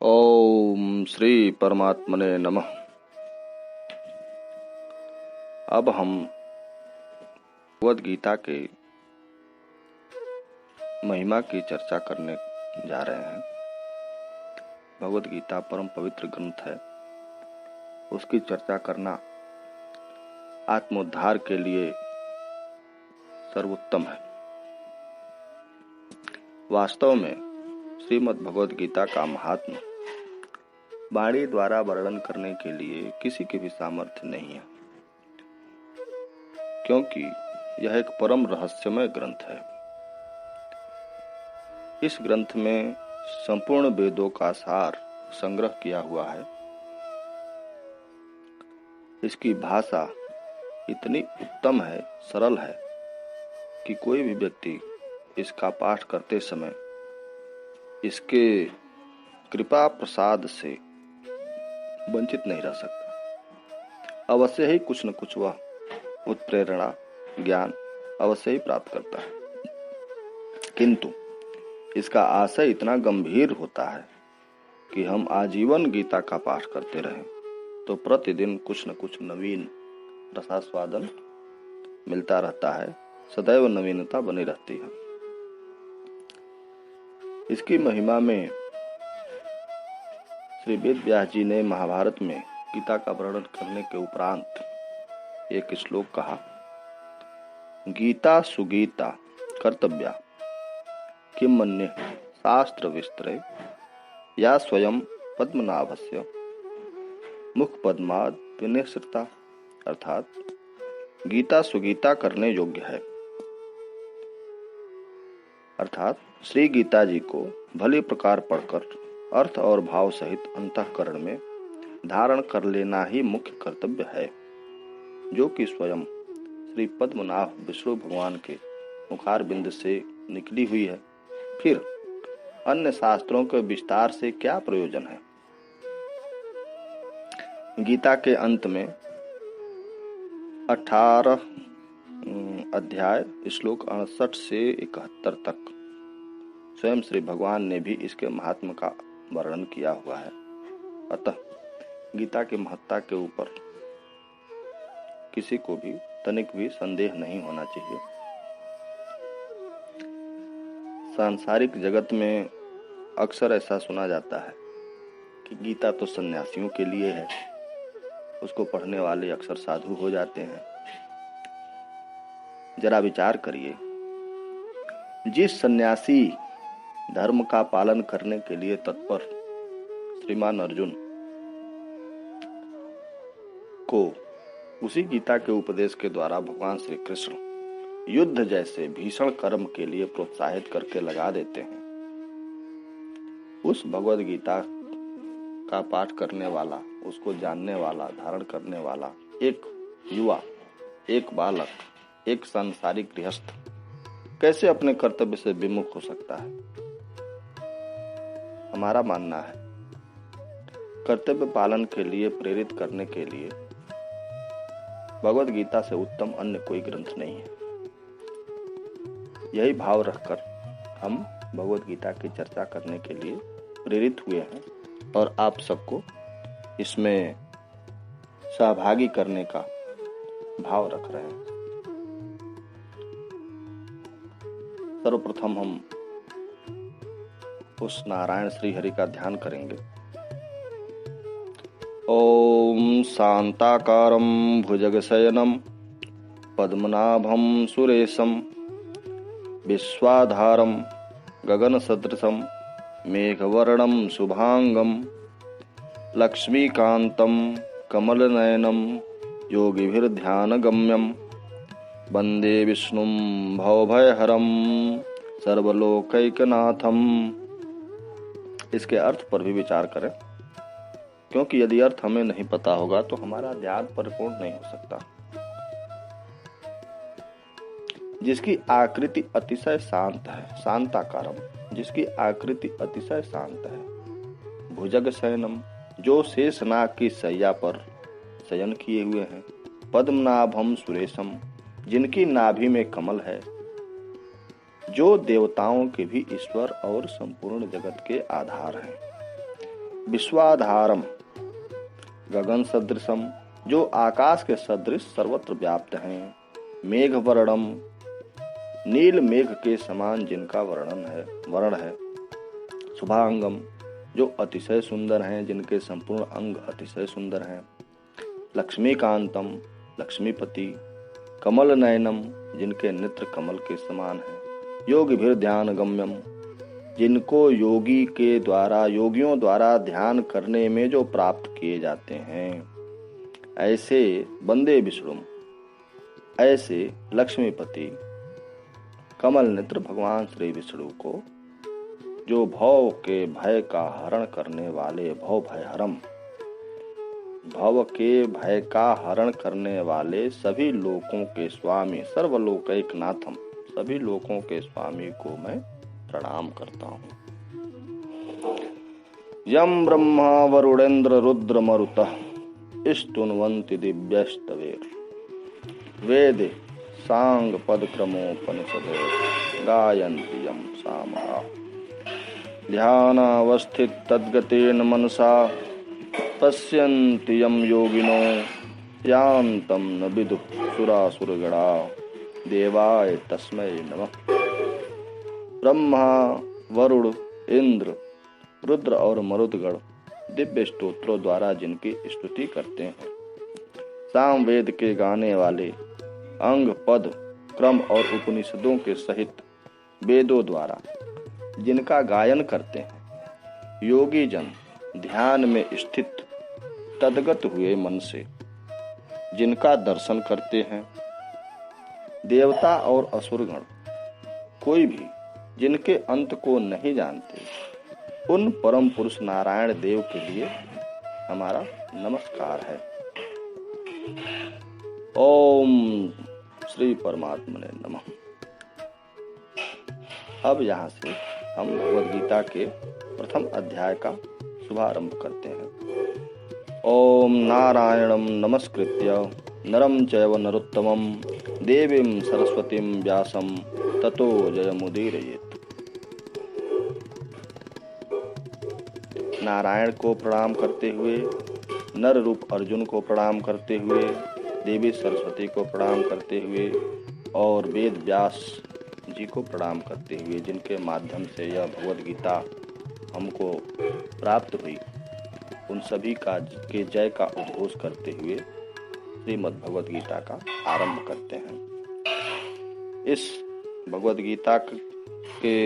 ओम श्री परमात्मने नमः। अब हम भगवद गीता के महिमा की चर्चा करने जा रहे हैं। भगवद गीता परम पवित्र ग्रंथ है। उसकी चर्चा करना आत्मोद्धार के लिए सर्वोत्तम है। वास्तव में श्रीमद् भगवद गीता का महात्म्य वाणी द्वारा वर्णन करने के लिए किसी के भी सामर्थ्य नहीं है, क्योंकि यह एक परम रहस्यमय ग्रंथ है। इस ग्रंथ में संपूर्ण वेदों का सार संग्रह किया हुआ है। इसकी भाषा इतनी उत्तम है, सरल है कि कोई भी व्यक्ति इसका पाठ करते समय इसके कृपा प्रसाद से वंचित नहीं रह सकता। अवश्य ही कुछ न कुछ वह उत्प्रेरणा ज्ञान अवश्य ही प्राप्त करता है, किंतु इसका आशय इतना गंभीर होता है कि हम आजीवन गीता का पाठ करते रहें तो प्रतिदिन कुछ न कुछ नवीन रसास्वादन मिलता रहता है, सदैव नवीनता बनी रहती है। इसकी महिमा में श्री वेद व्यास जी ने महाभारत में गीता का वर्णन करने के उपरांत एक श्लोक कहा, गीता सुगीता कर्तव्या किम मन्ये शास्त्र विस्तरे या स्वयं पद्मनाभस्य मुख पद्माद विनिसृता। अर्थात गीता सुगीता करने योग्य है। अर्थात श्री गीता जी को भली प्रकार पढ़कर अर्थ और भाव सहित अंतःकरण में धारण कर लेना ही मुख्य कर्तव्य है, जो कि स्वयं श्री पद्मनाभ विष्णु भगवान के मुखार बिंद से निकली हुई है। फिर अन्य शास्त्रों के विस्तार से क्या प्रयोजन है। गीता के अंत में 18 अध्याय श्लोक 68 से 71 तक स्वयं श्री भगवान ने भी इसके महात्म्य का वर्णन किया हुआ है। अतः गीता की महत्ता के ऊपर किसी को भी तनिक भी संदेह नहीं होना चाहिए। सांसारिक जगत में अक्सर ऐसा सुना जाता है कि गीता तो सन्यासियों के लिए है, उसको पढ़ने वाले अक्सर साधु हो जाते हैं। जरा विचार करिए, जिस सन्यासी धर्म का पालन करने के लिए तत्पर श्रीमान अर्जुन को उसी गीता के उपदेश के द्वारा भगवान श्री कृष्ण युद्ध जैसे भीषण कर्म के लिए प्रोत्साहित करके लगा देते हैं, उस भगवद गीता का पाठ करने वाला, उसको जानने वाला, धारण करने वाला एक युवा, एक बालक, एक सांसारिक गृहस्थ कैसे अपने कर्तव्य से विमुख हो सकता है। हमारा मानना है कर्तव्य पालन के लिए प्रेरित करने के लिए भगवद गीता से उत्तम अन्य कोई ग्रंथ नहीं है। यही भाव रखकर हम भगवद गीता की चर्चा करने के लिए प्रेरित हुए हैं और आप सबको इसमें सहभागी करने का भाव रख रहे हैं। सर्वप्रथम हम उस नारायण श्री हरि का ध्यान करेंगे। ओम शांताकारं भुजगशयनं पद्मनाभं सुरेशं विश्वाधारं गगनसदृशं मेघवर्णं शुभांगं लक्ष्मीकान्तं कमलनयनं योगिभिर्ध्यानगम्यं वन्दे विष्णुं भवभयहरं सर्वलोकैकनाथं। इसके अर्थ पर भी विचार करें, क्योंकि यदि अर्थ हमें नहीं पता होगा तो हमारा ध्यान परिपूर्ण नहीं हो सकता। जिसकी आकृति अतिशय शांत है, शांताकारम, जिसकी आकृति अतिशय शांत है। भुजग शयनम, जो शेषनाग की सैया पर शयन किए हुए हैं। पद्मनाभम सुरेशम, जिनकी नाभि में कमल है। जो देवताओं के भी ईश्वर और संपूर्ण जगत के आधार हैं। विश्वाधारम गगन सदृशम, जो आकाश के सदृश सर्वत्र व्याप्त हैं। मेघवर्णम, नील मेघ के समान जिनका वर्ण है। शुभांगम, जो अतिशय सुंदर हैं, जिनके संपूर्ण अंग अतिशय सुंदर हैं। लक्ष्मीकांतम, लक्ष्मीपति। कमल नयनम, जिनके नेत्र कमल के समान हैं। योगिभिर ध्यान गम्यम, जिनको योगियों द्वारा ध्यान करने में जो प्राप्त किए जाते हैं। ऐसे वंदे विष्णुम, ऐसे लक्ष्मीपति कमल नेत्र भगवान श्री विष्णु को, जो भव के भय का हरण करने वाले, भव के भय का हरण करने वाले, सभी लोकों के स्वामी, सर्वलोकैक नाथम, सभी लोकों के स्वामी को मैं प्रणाम करता हूँ। यम ब्रह्मा वरुणेन्द्र रुद्र मरुतः स्तुन्वन्ति दिव्यस्तवेर, वेदे सांग पद क्रमोपनिषदे गायन्ति यम सामः। ध्यानावस्थित तद्गतेन मनसा पश्यन्ति यम योगिनो, यान्तं न विदुः सुरासुरगणा, देवाय तस्मै नमः। ब्रह्मा, वरुण, इंद्र, रुद्र और मरुदगण दिव्य स्तोत्रों द्वारा जिनकी स्तुति करते हैं। सामवेद के गाने वाले, अंग पद क्रम और उपनिषदों के सहित वेदों द्वारा जिनका गायन करते हैं। योगी जन ध्यान में स्थित तद्गत हुए मन से जिनका दर्शन करते हैं। देवता और असुरगण कोई भी जिनके अंत को नहीं जानते, उन परम पुरुष नारायण देव के लिए हमारा नमस्कार है। ओम श्री परमात्मने नमः। अब यहाँ से हम भगवद गीता के प्रथम अध्याय का शुभारंभ करते हैं। ओम नारायणं नमस्कृत्य नरं चैव नरोत्तमं देवीं सरस्वतीं व्यासं ततो जयमुदीरयेत्। नारायण को प्रणाम करते हुए, नर रूप अर्जुन को प्रणाम करते हुए, देवी सरस्वती को प्रणाम करते हुए और वेद व्यास जी को प्रणाम करते हुए, जिनके माध्यम से यह भगवद गीता हमको प्राप्त हुई, उन सभी का के जय का उद्घोष करते हुए श्रीमद् भगवद गीता का आरंभ करते हैं। इस भगवद गीता के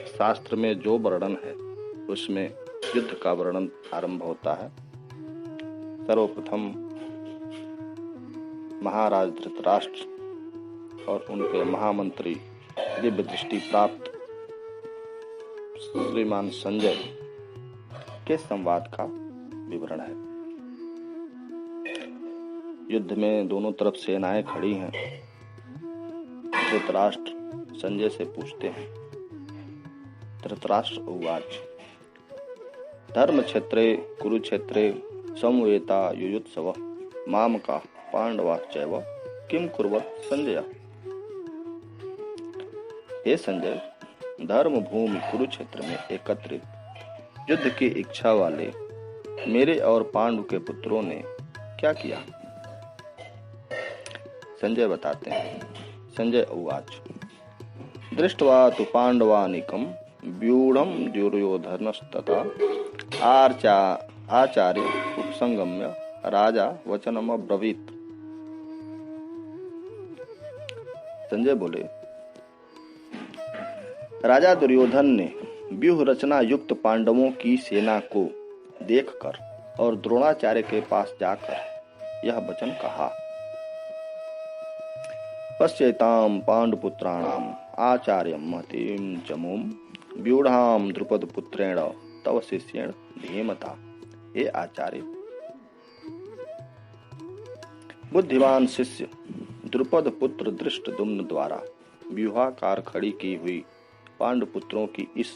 शास्त्र में जो वर्णन है उसमें युद्ध का वर्णन आरंभ होता है। सर्वप्रथम महाराज धृतराष्ट्र और उनके महामंत्री दिव्य दृष्टि प्राप्त श्रीमान संजय के संवाद का विवरण है। युद्ध में दोनों तरफ सेनाएं खड़ी हैं। धृतराष्ट्र संजय से पूछते हैं। धृतराष्ट्र उवाच धर्म क्षेत्रे कुरुक्षेत्रे समवेता युयुत्सव मामका पांडवाश्चैव किम कुर्वत संजय। हे संजय, धर्म भूमि कुरुक्षेत्र में एकत्रित युद्ध की इच्छा वाले मेरे और पांडु के पुत्रों ने क्या किया। संजय बताते हैं। संजय उवाच दृष्ट्वा तु पांडवानिकं व्यूढ़ं दुर्योधनस्तथा आचार्य उपसंगम्य राजा वचनमब्रवीत्। संजय बोले, राजा दुर्योधन ने व्यूह रचना युक्त पांडवों की सेना को देखकर और द्रोणाचार्य के पास जाकर यह वचन कहा। पश्येतां पांडुपुत्राणाम आचार्यं महतीं चमूं व्यूढ़ां द्रुपद पुत्रेण तव शिष्येण धीमता। हे आचार्य, बुद्धिमान शिष्य द्रुपद पुत्र धृष्टद्युम्न द्वारा व्यूहाकार खड़ी की हुई पांडुपुत्रों की इस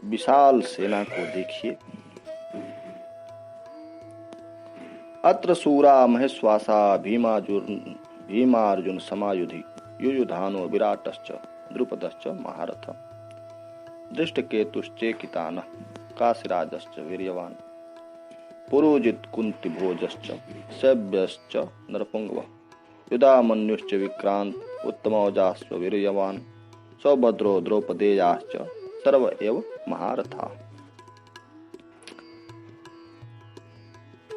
विशाल सेना को देखिए। अत्र सूरा महेश्वासा भीमार्जुन समायुधि युयुधानो विराटश्च द्रुपदश्च महारथ दृष्टकेतुश्चेकितानः काशीराजश्च वीर्यवान् पुरोजित कुंती भोजश्च सैव्यश्च नरपुंगवः युधामन्युश्च विक्रांत उत्तमौजाश्च वीर्यवान् सौभद्रो द्रौपदेयाश्च सर्व एव महारथा।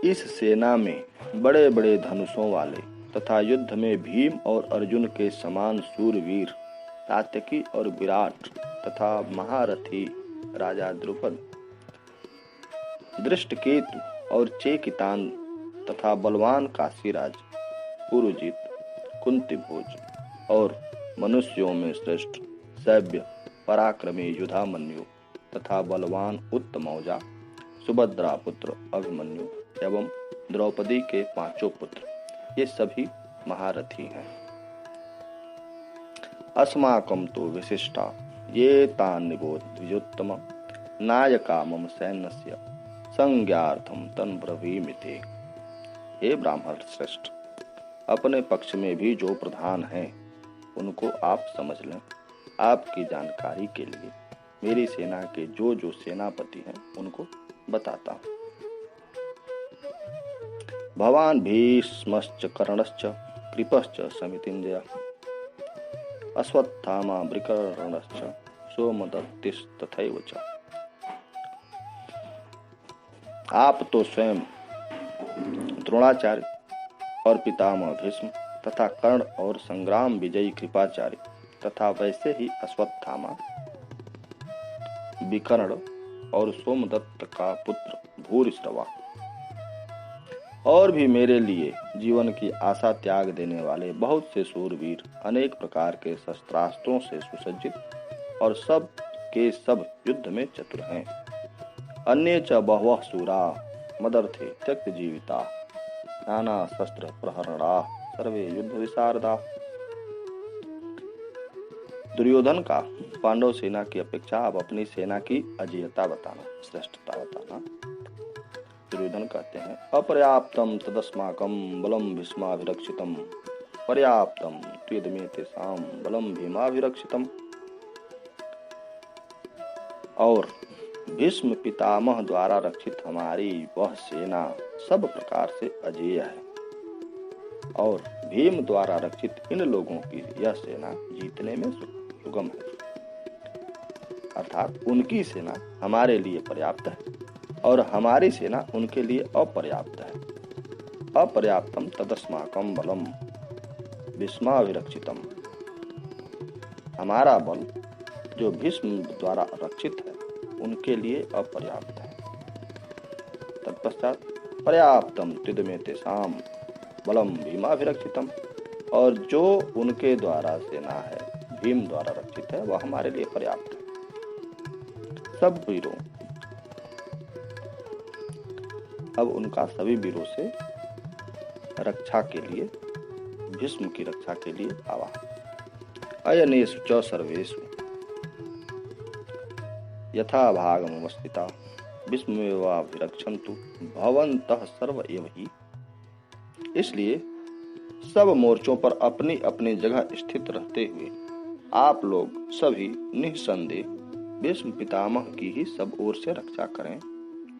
इस सेना में बड़े बड़े धनुषों वाले तथा युद्ध में भीम और अर्जुन के समान शूरवीर सात्यकी और विराट तथा महारथी राजा द्रुपद, दृष्टकेतु और चेकितान तथा बलवान काशीराज, पुरुजित, कुंतीभोज और मनुष्यों में श्रेष्ठ सैव्य पराक्रमी युधामन्यु तथा बलवान उत्तमौजा, सुभद्रा पुत्र अभिमन्यु एवं द्रौपदी के 5 पुत्र, ये सभी महारथी हैं। अस्माकं तो विशिष्टा ये तान् निबोध द्विजोत्तम नायका मम सैन्यस्य संज्ञार्थम तन ब्रवीमिते। हे ब्राह्मण श्रेष्ठ, अपने पक्ष में भी जो प्रधान हैं उनको आप समझ लें। आपकी जानकारी के लिए मेरी सेना के जो जो सेनापति हैं उनको बताता हूँ। भवान भीष्मश्च कर्णश्च कृपश्च समितिञ्जय अश्वत्थामा वृकर्णश्च सोमदत्तिस्तथैव च। आप तो स्वयं द्रोणाचार्य और पितामह भीष्म तथा कर्ण और संग्राम विजयी कृपाचार्य तथा वैसे ही अश्वत्थामा, विकर्ण और सोमदत्त का पुत्र भूरिश्रवा और भी मेरे लिए जीवन की आशा त्याग देने वाले बहुत से शूरवीर अनेक प्रकार के शस्त्रास्त्रों से सुसज्जित और सब के सब युद्ध में चतुर हैं। अन्य च बहवः शूरा मदर्थे त्यक्त जीविता नाना शस्त्र प्रहरणा सर्वे युद्ध विशारदा। दुर्योधन का पांडव सेना की अपेक्षा अब अपनी सेना की अजेयता बताना, श्रेष्ठता बताना। दुर्योधन कहते हैं अपर्याप्तम तदस्माकं बलम भीष्माभिरक्षितम पर्याप्तम त्वेदमे तेषां बलम भीमाभिरक्षितम। और भीष्म पितामह द्वारा रक्षित हमारी वह सेना सब प्रकार से अजेय है और भीम द्वारा रक्षित इन लोगों की यह सेना जीतने में सुगम है। अर्थात उनकी सेना हमारे लिए पर्याप्त है और हमारी सेना उनके लिए अपर्याप्त है। अपर्याप्तम तदस्माकं बलम भीष्माभिरक्षितम, हमारा बल जो भीष्म द्वारा रक्षित है उनके लिए अपर्याप्त है। तत्पश्चात पर्याप्तम त्वेदमे तेषां बलम भीमाभिरक्षितम, और जो उनके द्वारा सेना है भीम द्वारा रक्षित है वह हमारे लिए पर्याप्त है। सब वीरों, अब उनका सभी वीरों से रक्षा के लिए, भीष्म की रक्षा के लिए आवाहन। अयनेषु च सर्वेषु यथा भागमवस्थिता भीष्मेवाभिरक्षन्तु भवन्तः सर्व एव हि। इसलिए सब मोर्चों पर अपनी अपनी जगह स्थित रहते हुए आप लोग सभी निःसंदेह भीष्म पितामह की ही सब ओर से रक्षा करें।